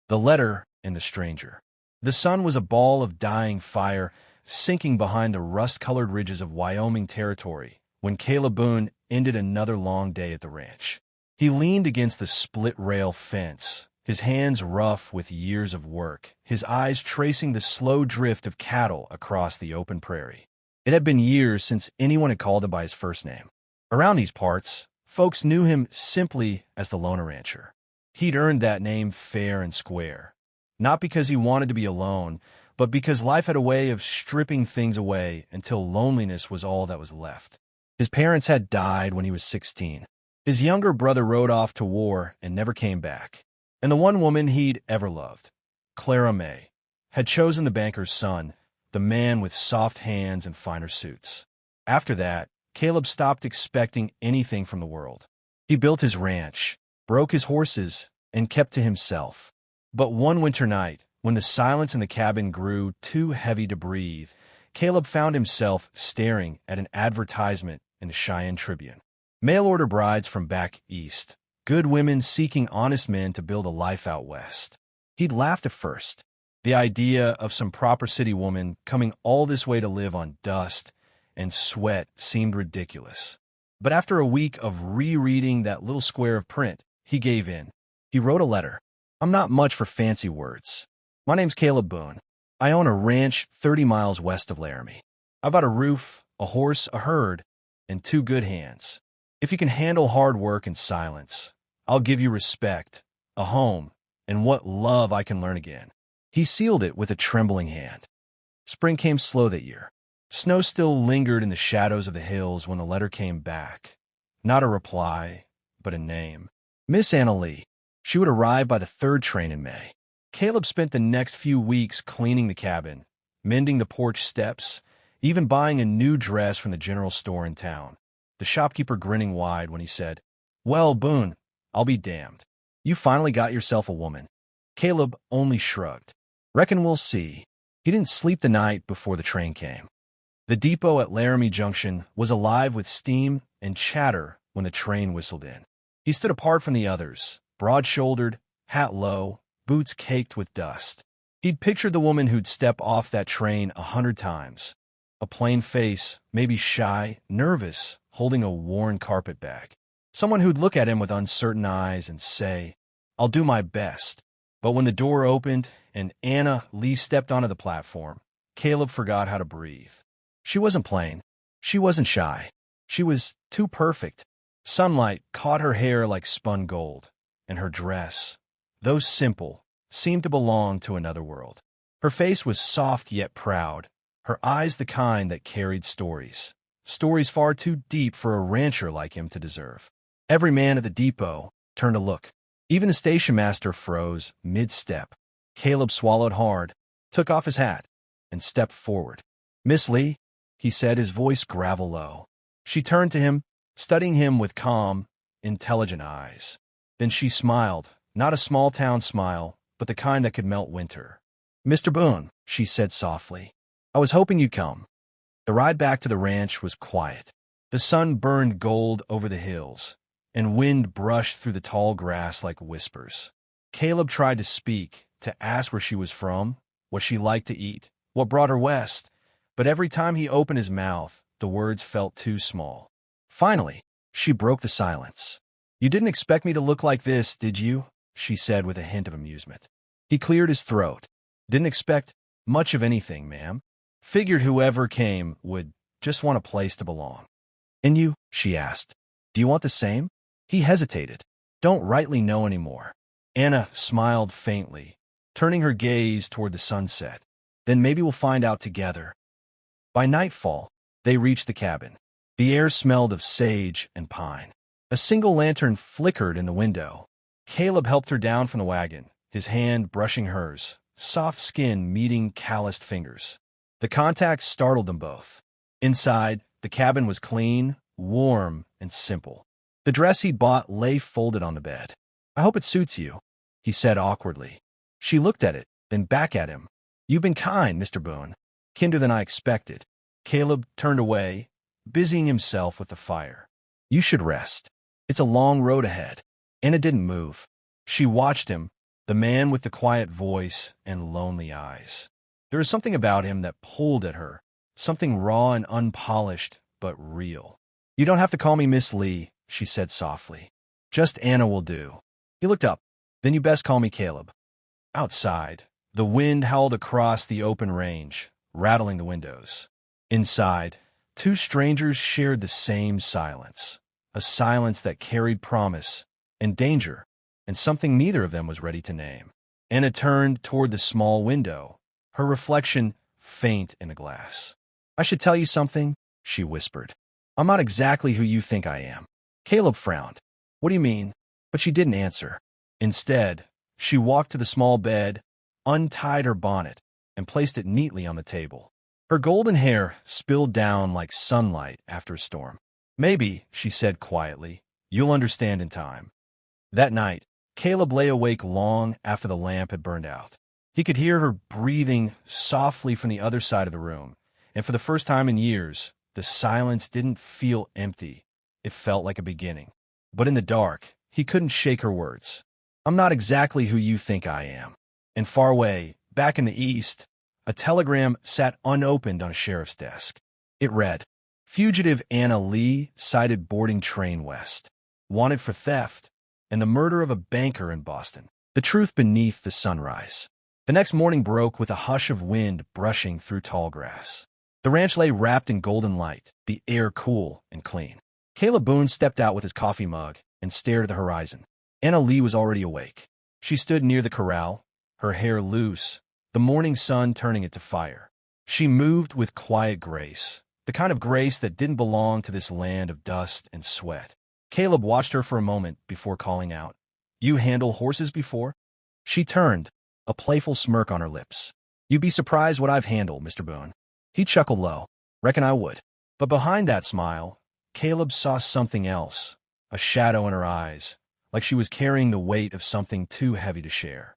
The letter and the stranger. The sun was a ball of dying fire, sinking behind the rust-colored ridges of Wyoming territory when Caleb Boone ended another long day at the ranch. He leaned against the split-rail fence, his hands rough with years of work, his eyes tracing the slow drift of cattle across the open prairie. It had been years since anyone had called him by his first name. Around these parts, folks knew him simply as the Loner Rancher. He'd earned that name fair and square, not because he wanted to be alone, but because life had a way of stripping things away until loneliness was all that was left. His parents had died when he was 16. His younger brother rode off to war and never came back. And the one woman he'd ever loved, Clara May, had chosen the banker's son, the man with soft hands and finer suits. After that, Caleb stopped expecting anything from the world. He built his ranch, broke his horses, and kept to himself. But one winter night, when the silence in the cabin grew too heavy to breathe, Caleb found himself staring at an advertisement in the Cheyenne Tribune. Mail-order brides from back east, good women seeking honest men to build a life out west. He'd laughed at first. The idea of some proper city woman coming all this way to live on dust and sweat seemed ridiculous. But after a week of rereading that little square of print, he gave in. He wrote a letter. I'm not much for fancy words. My name's Caleb Boone. I own a ranch 30 miles west of Laramie. I've got a roof, a horse, a herd, and 2 good hands. If you can handle hard work and silence, I'll give you respect, a home, and what love I can learn again. He sealed it with a trembling hand. Spring came slow that year. Snow still lingered in the shadows of the hills when the letter came back. Not a reply, but a name. Miss Anna Lee. She would arrive by the 3rd train in May. Caleb spent the next few weeks cleaning the cabin, mending the porch steps, even buying a new dress from the general store in town. The shopkeeper grinning wide when he said, "Well, Boone, I'll be damned. You finally got yourself a woman." Caleb only shrugged. "Reckon we'll see." He didn't sleep the night before the train came. The depot at Laramie Junction was alive with steam and chatter when the train whistled in. He stood apart from the others, broad-shouldered, hat low, boots caked with dust. He'd pictured the woman who'd step off that train 100 times. A plain face, maybe shy, nervous, holding a worn carpet bag. Someone who'd look at him with uncertain eyes and say, "I'll do my best." But when the door opened and Anna Lee stepped onto the platform, Caleb forgot how to breathe. She wasn't plain. She wasn't shy. She was too perfect. Sunlight caught her hair like spun gold, and her dress, though simple, seemed to belong to another world. Her face was soft yet proud, her eyes the kind that carried stories far too deep for a rancher like him to deserve. Every man at the depot turned to look. Even the station master froze mid-step. Caleb swallowed hard, took off his hat, and stepped forward. "Miss Lee," he said, his voice gravel-low. She turned to him, studying him with calm, intelligent eyes. Then she smiled, not a small-town smile, but the kind that could melt winter. "Mr. Boone," she said softly, "I was hoping you'd come." The ride back to the ranch was quiet. The sun burned gold over the hills, and wind brushed through the tall grass like whispers. Caleb tried to speak, to ask where she was from, what she liked to eat, what brought her west, but every time he opened his mouth, the words felt too small. Finally, she broke the silence. "You didn't expect me to look like this, did you?" she said with a hint of amusement. He cleared his throat. "Didn't expect much of anything, ma'am. Figured whoever came would just want a place to belong." "And you?" she asked. "Do you want the same?" He hesitated. "Don't rightly know anymore." Anna smiled faintly, turning her gaze toward the sunset. "Then maybe we'll find out together." By nightfall, they reached the cabin. The air smelled of sage and pine. A single lantern flickered in the window. Caleb helped her down from the wagon, his hand brushing hers, soft skin meeting calloused fingers. The contact startled them both. Inside, the cabin was clean, warm, and simple. The dress he'd bought lay folded on the bed. "I hope it suits you," he said awkwardly. She looked at it, then back at him. "You've been kind, Mr. Boone. Kinder than I expected." Caleb turned away, busying himself with the fire. "You should rest. It's a long road ahead." Anna didn't move. She watched him, the man with the quiet voice and lonely eyes. There was something about him that pulled at her, something raw and unpolished, but real. "You don't have to call me Miss Lee," she said softly. "Just Anna will do." He looked up. "Then you best call me Caleb." Outside, the wind howled across the open range, rattling the windows. Inside, two strangers shared the same silence, a silence that carried promise and danger, and something neither of them was ready to name. Anna turned toward the small window, her reflection faint in the glass. "I should tell you something," she whispered. "I'm not exactly who you think I am." Caleb frowned. "What do you mean?" But she didn't answer. Instead, she walked to the small bed, untied her bonnet, and placed it neatly on the table. Her golden hair spilled down like sunlight after a storm. "Maybe," she said quietly, "you'll understand in time." That night, Caleb lay awake long after the lamp had burned out. He could hear her breathing softly from the other side of the room, and for the first time in years, the silence didn't feel empty. It felt like a beginning. But in the dark, he couldn't shake her words. "I'm not exactly who you think I am." And far away, back in the east, a telegram sat unopened on a sheriff's desk. It read, "Fugitive Anna Lee sighted boarding train west. Wanted for theft and the murder of a banker in Boston. The truth beneath the sunrise." The next morning broke with a hush of wind brushing through tall grass. The ranch lay wrapped in golden light, the air cool and clean. Caleb Boone stepped out with his coffee mug and stared at the horizon. Anna Lee was already awake. She stood near the corral, her hair loose, the morning sun turning it to fire. She moved with quiet grace, the kind of grace that didn't belong to this land of dust and sweat. Caleb watched her for a moment before calling out, "You handle horses before?" She turned, a playful smirk on her lips. "You'd be surprised what I've handled, Mr. Boone." He chuckled low. "Reckon I would." But behind that smile, Caleb saw something else, a shadow in her eyes, like she was carrying the weight of something too heavy to share.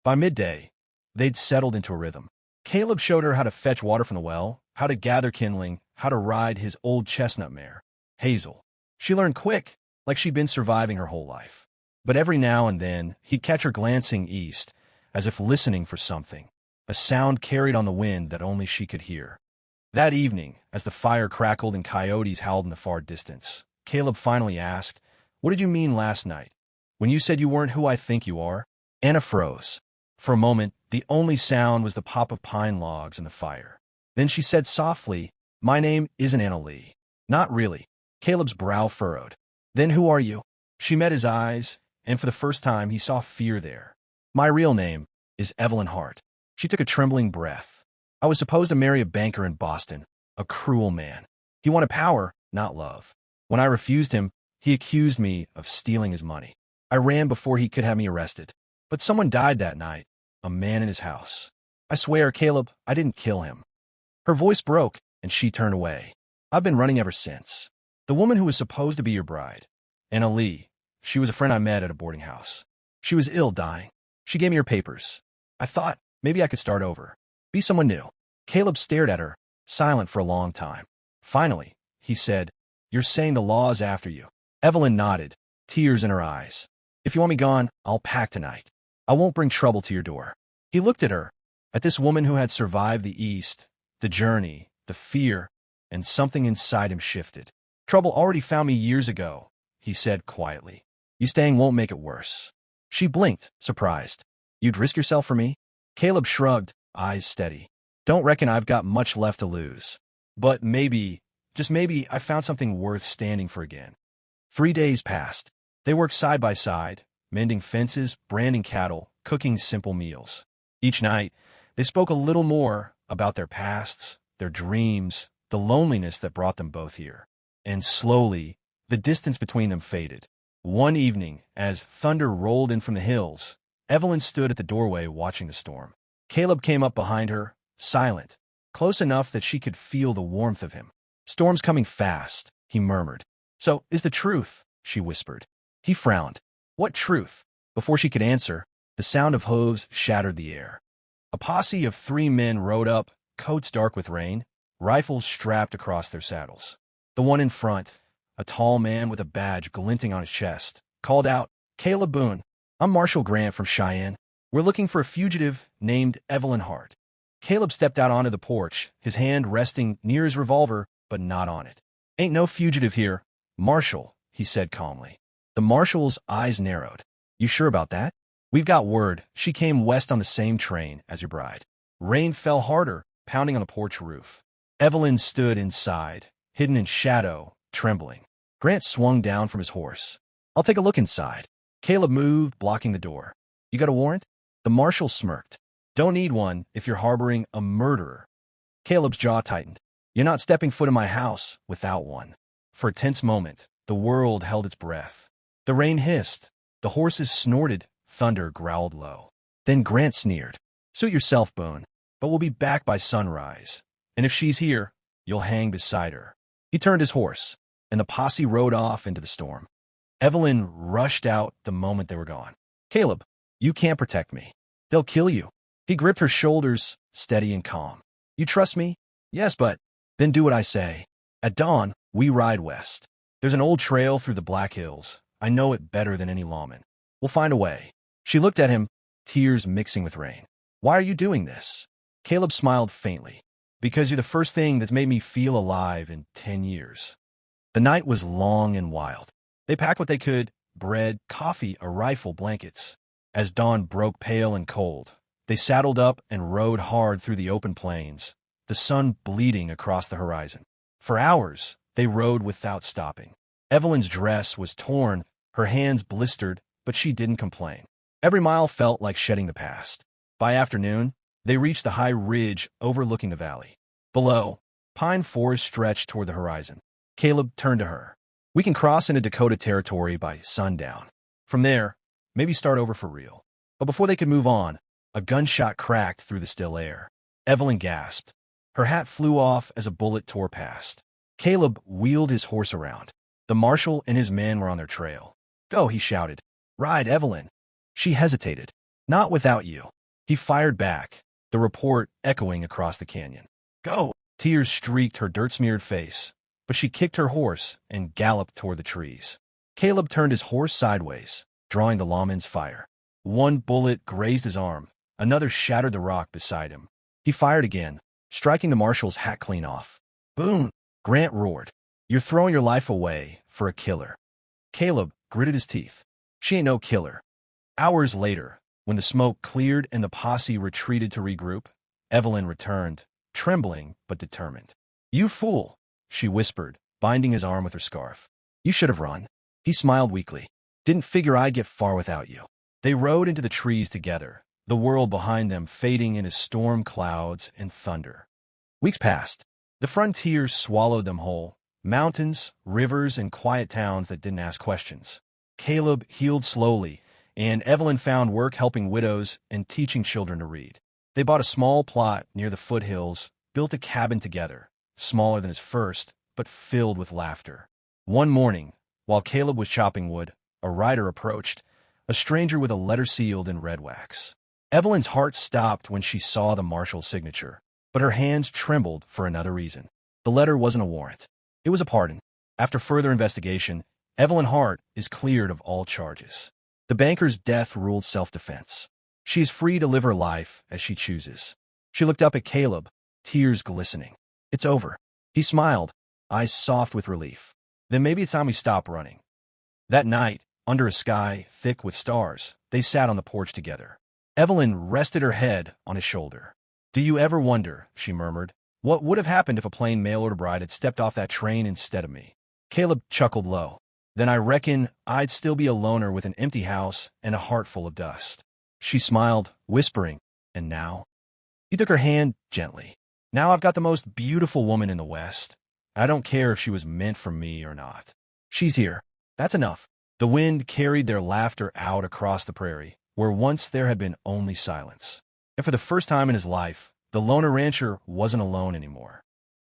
By midday, they'd settled into a rhythm. Caleb showed her how to fetch water from the well, how to gather kindling, how to ride his old chestnut mare, Hazel. She learned quick, like she'd been surviving her whole life. But every now and then, he'd catch her glancing east, as if listening for something, a sound carried on the wind that only she could hear. That evening, as the fire crackled and coyotes howled in the far distance, Caleb finally asked, "What did you mean last night, when you said you weren't who I think you are?" Anna froze. For a moment, the only sound was the pop of pine logs in the fire. Then she said softly, "My name isn't Anna Lee." "Not really." Caleb's brow furrowed. "Then who are you?" She met his eyes, and for the first time he saw fear there. "My real name is Evelyn Hart." She took a trembling breath. "I was supposed to marry a banker in Boston, a cruel man. He wanted power, not love. When I refused him, he accused me of stealing his money. I ran before he could have me arrested. But someone died that night, a man in his house. I swear, Caleb, I didn't kill him." Her voice broke, and she turned away. "I've been running ever since. The woman who was supposed to be your bride, Anna Lee, she was a friend I met at a boarding house. She was ill, dying. She gave me her papers. I thought maybe I could start over, be someone new." Caleb stared at her, silent for a long time. Finally, he said, "You're saying the law is after you." Evelyn nodded, tears in her eyes. "If you want me gone, I'll pack tonight. I won't bring trouble to your door." He looked at her, at this woman who had survived the East, the journey, the fear, and something inside him shifted. "Trouble already found me years ago," he said quietly. "You staying won't make it worse." She blinked, surprised. "You'd risk yourself for me?" Caleb shrugged, eyes steady. "Don't reckon I've got much left to lose. But maybe, just maybe, I found something worth standing for again." 3 days passed. They worked side by side, mending fences, branding cattle, cooking simple meals. Each night, they spoke a little more about their pasts, their dreams, the loneliness that brought them both here. And slowly, the distance between them faded. One evening, as thunder rolled in from the hills, Evelyn stood at the doorway watching the storm. Caleb came up behind her, silent, close enough that she could feel the warmth of him. "Storm's coming fast," he murmured. "So, is the truth," she whispered. He frowned. "What truth?" Before she could answer, the sound of hooves shattered the air. A posse of 3 men rode up, coats dark with rain, rifles strapped across their saddles. The one in front, a tall man with a badge glinting on his chest, called out, "Caleb Boone, I'm Marshal Grant from Cheyenne." We're looking for a fugitive named Evelyn Hart. Caleb stepped out onto the porch, his hand resting near his revolver, but not on it. Ain't no fugitive here, Marshal, he said calmly. The marshal's eyes narrowed. You sure about that? We've got word she came west on the same train as your bride. Rain fell harder, pounding on the porch roof. Evelyn stood inside, hidden in shadow, trembling. Grant swung down from his horse. I'll take a look inside. Caleb moved, blocking the door. You got a warrant? The marshal smirked. Don't need one if you're harboring a murderer. Caleb's jaw tightened. You're not stepping foot in my house without one. For a tense moment, the world held its breath. The rain hissed. The horses snorted. Thunder growled low. Then Grant sneered. Suit yourself, Boone, but we'll be back by sunrise. And if she's here, you'll hang beside her. He turned his horse, and the posse rode off into the storm. Evelyn rushed out the moment they were gone. Caleb, you can't protect me. They'll kill you. He gripped her shoulders, steady and calm. You trust me? Yes, but then do what I say. At dawn, we ride west. There's an old trail through the Black Hills. I know it better than any lawman. We'll find a way. She looked at him, tears mixing with rain. Why are you doing this? Caleb smiled faintly. Because you're the first thing that's made me feel alive in 10 years. The night was long and wild. They packed what they could, bread, coffee, a rifle, blankets. As dawn broke pale and cold, they saddled up and rode hard through the open plains, the sun bleeding across the horizon. For hours, they rode without stopping. Evelyn's dress was torn, her hands blistered, but she didn't complain. Every mile felt like shedding the past. By afternoon, they reached the high ridge overlooking the valley. Below, pine forest stretched toward the horizon. Caleb turned to her. We can cross into Dakota territory by sundown. From there, maybe start over for real. But before they could move on, a gunshot cracked through the still air. Evelyn gasped. Her hat flew off as a bullet tore past. Caleb wheeled his horse around. The marshal and his men were on their trail. Go, he shouted. Ride, Evelyn. She hesitated. Not without you. He fired back, the report echoing across the canyon. Go! Tears streaked her dirt-smeared face, but she kicked her horse and galloped toward the trees. Caleb turned his horse sideways, drawing the lawman's fire. One bullet grazed his arm. Another shattered the rock beside him. He fired again, striking the marshal's hat clean off. Boone! Grant roared. You're throwing your life away for a killer. Caleb gritted his teeth. She ain't no killer. Hours later, when the smoke cleared and the posse retreated to regroup, Evelyn returned, trembling but determined. You fool, she whispered, binding his arm with her scarf. You should have run. He smiled weakly. Didn't figure I'd get far without you. They rode into the trees together, the world behind them fading into storm clouds and thunder. Weeks passed. The frontier swallowed them whole. Mountains, rivers, and quiet towns that didn't ask questions. Caleb healed slowly, and Evelyn found work helping widows and teaching children to read. They bought a small plot near the foothills, built a cabin together, smaller than his first, but filled with laughter. One morning, while Caleb was chopping wood, a rider approached, a stranger with a letter sealed in red wax. Evelyn's heart stopped when she saw the marshal's signature, but her hands trembled for another reason. The letter wasn't a warrant. It was a pardon. After further investigation, Evelyn Hart is cleared of all charges. The banker's death ruled self-defense. She is free to live her life as she chooses. She looked up at Caleb, tears glistening. It's over. He smiled, eyes soft with relief. Then maybe it's time we stop running. That night, under a sky thick with stars, they sat on the porch together. Evelyn rested her head on his shoulder. Do you ever wonder, she murmured, what would have happened if a plain mail-order bride had stepped off that train instead of me? Caleb chuckled low. Then I reckon I'd still be a loner with an empty house and a heart full of dust. She smiled, whispering, and now? He took her hand gently. Now I've got the most beautiful woman in the West. I don't care if she was meant for me or not. She's here. That's enough. The wind carried their laughter out across the prairie, where once there had been only silence. And for the first time in his life, the loner rancher wasn't alone anymore.